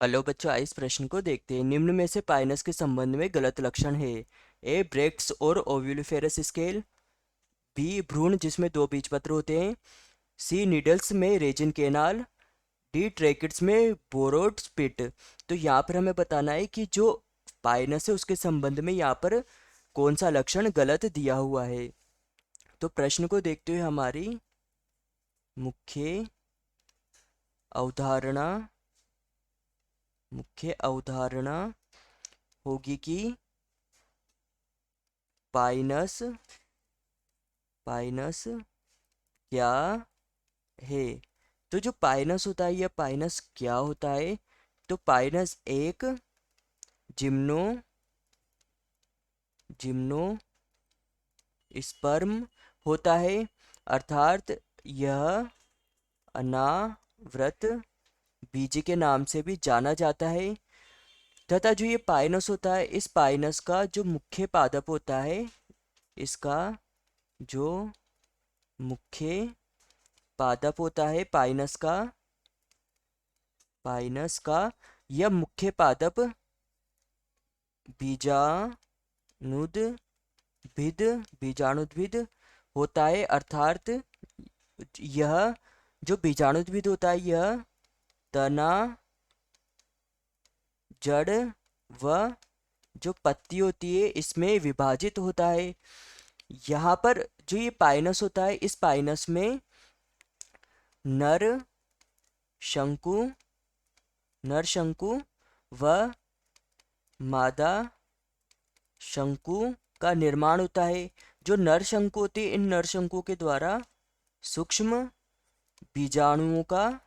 Hello बच्चों, आइए इस प्रश्न को देखते हैं। निम्न में से पाइनस के संबंध में गलत लक्षण है। ए ब्रेक्ट्स और ओव्यूलिफेरस स्केल। बी भ्रूण जिसमें दो बीजपत्र होते हैं। सी निडल्स में रेजिन केनाल। डी ट्रैकिड्स में बोरोड स्पिट। तो यहाँ पर हमें बताना है कि जो पाइनस है उसके संबंध में यहाँ पर कौन सा लक्षण गलत दिया हुआ है। तो प्रश्न को देखते हुए हमारी मुख्य अवधारणा मुख्य अवधारणा होगी कि पाइनस पाइनस क्या है। तो जो पाइनस होता है, यह पाइनस क्या होता है? तो पाइनस एक जिम्नो जिम्नो स्पर्म होता है, अर्थात यह अनावृत बीज के नाम से भी जाना जाता है। तथा जो ये पाइनस होता है, इस पाइनस का जो मुख्य पादप होता है, इसका जो मुख्य पादप होता है पाइनस का यह मुख्य पादप बीजाणुद्भिद होता है, अर्थात यह जो बीजाणुद्भिद होता है यह तना, जड़ व जो पत्ती होती है इसमें विभाजित होता है। यहाँ पर जो ये पाइनस होता है, इस पाइनस में नर शंकु नर शंकु व मादा शंकु का निर्माण होता है। जो नर शंकु होते हैं, इन नर शंकु के द्वारा सूक्ष्म बीजाणुओं का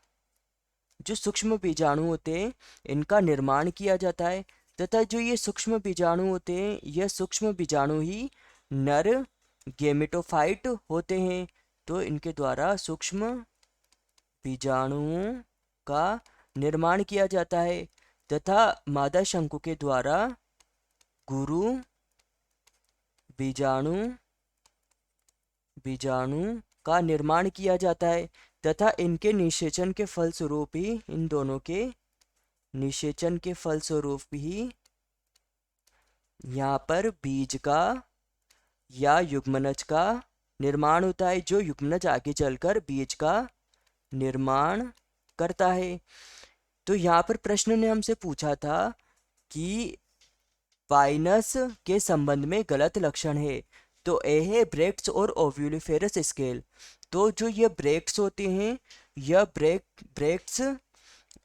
जो सूक्ष्म बीजाणु होते हैं इनका निर्माण किया जाता है। तथा जो ये सूक्ष्म बीजाणु होते हैं, यह सूक्ष्म बीजाणु ही नर गेमेटोफाइट होते हैं। तो इनके द्वारा सूक्ष्म बीजाणुओं का निर्माण किया जाता है तथा मादा शंकु के द्वारा गुरु बीजाणु बीजाणु का निर्माण किया जाता है। तथा इनके निषेचन के फलस्वरूप ही इन दोनों के निषेचन के फलस्वरूप ही यहाँ पर बीज का या युग्मनज का निर्माण होता है, जो युग्मनज आगे चलकर बीज का निर्माण करता है। तो यहाँ पर प्रश्न ने हमसे पूछा था कि पाइनस के संबंध में गलत लक्षण है। तो ए है ब्रेक्ट्स और ओव्यूलिफेरस स्केल। तो जो ये ब्रेक्ट्स होते हैं, यह ब्रेक्ट्स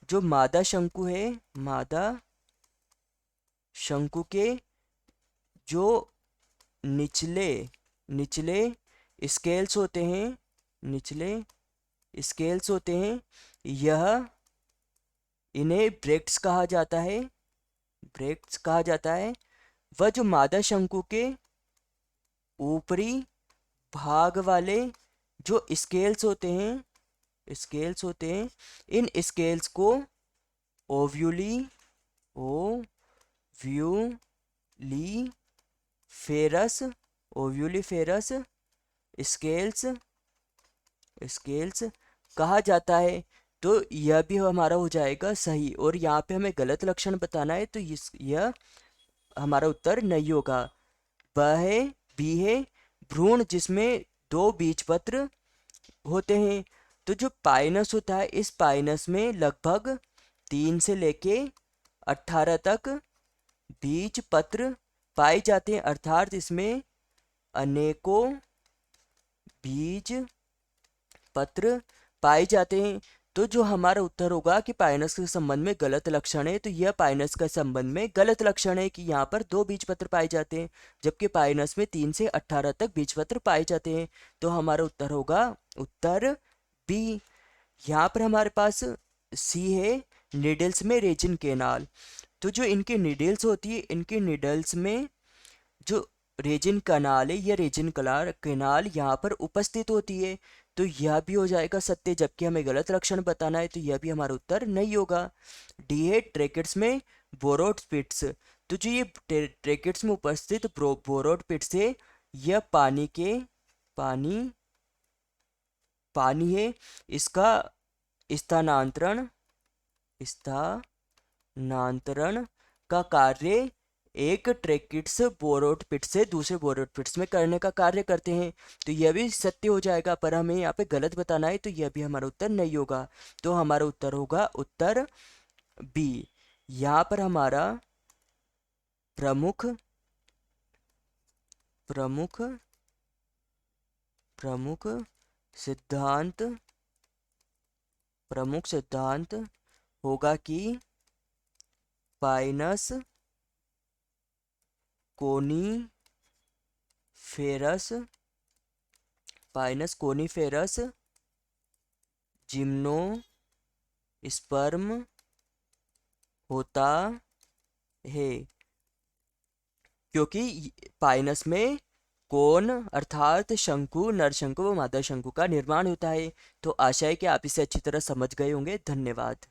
जो मादा शंकु है, मादा शंकु के जो निचले निचले स्केल्स होते हैं निचले स्केल्स होते हैं, यह इन्हें ब्रेक्ट्स कहा जाता है। वह जो मादा शंकु के ऊपरी भाग वाले जो स्केल्स होते हैं, इन स्केल्स को ओव्यूली ओव्यूलीफेरस ओव्यूलीफेरस स्केल्स स्केल्स कहा जाता है। तो यह भी हमारा हो जाएगा सही, और यहाँ पे हमें गलत लक्षण बताना है, तो यह हमारा उत्तर नहीं होगा। बी है भ्रूण जिसमें दो बीजपत्र होते हैं। तो जो पाइनस होता है, इस पाइनस में लगभग 3 से लेके 18 तक बीज पत्र पाए जाते हैं, अर्थात इसमें अनेकों बीज पत्र पाए जाते हैं। तो जो हमारा उत्तर होगा कि पाइनस के संबंध में गलत लक्षण है, तो यह पाइनस के संबंध में गलत लक्षण है कि यहाँ पर 2 बीजपत्र पाए जाते हैं, जबकि पाइनस में 3 से 18 तक बीजपत्र पाए जाते हैं। तो हमारा उत्तर होगा उत्तर बी। यहाँ पर हमारे पास सी है निडल्स में रेजिन केनाल। तो जो इनके निडल्स होती है, इनके निडल्स में जो रेजिन कनाल है, यह रेजिन केनाल यहाँ पर उपस्थित होती है। तो यह भी हो जाएगा सत्य, जबकि हमें गलत लक्षण बताना है, तो यह भी हमारा उत्तर नहीं होगा। डी है ट्रैकिड्स में बोरोड पिट्स। तो जो ये ट्रैकिड्स में उपस्थित बोरोड पिट्स है, यह पानी पानी है। इसका स्थानांतरण नांतरण का कार्य एक ट्रेकिड्स बोरोटपिट से दूसरे बोरोटपिट्स में करने का कार्य करते हैं। तो यह भी सत्य हो जाएगा, पर हमें यहाँ पे गलत बताना है, तो यह भी हमारा उत्तर नहीं होगा। तो हमारा उत्तर होगा उत्तर बी। यहाँ पर हमारा प्रमुख प्रमुख प्रमुख सिद्धांत प्रमुख सिद्धांत होगा कि पाइनस कोनीफेरस जिम्नोस्पर्म होता है, क्योंकि पाइनस में कोन अर्थात शंकु, नरशंकु व मादा शंकु का निर्माण होता है। तो आशा है कि आप इसे अच्छी तरह समझ गए होंगे। धन्यवाद।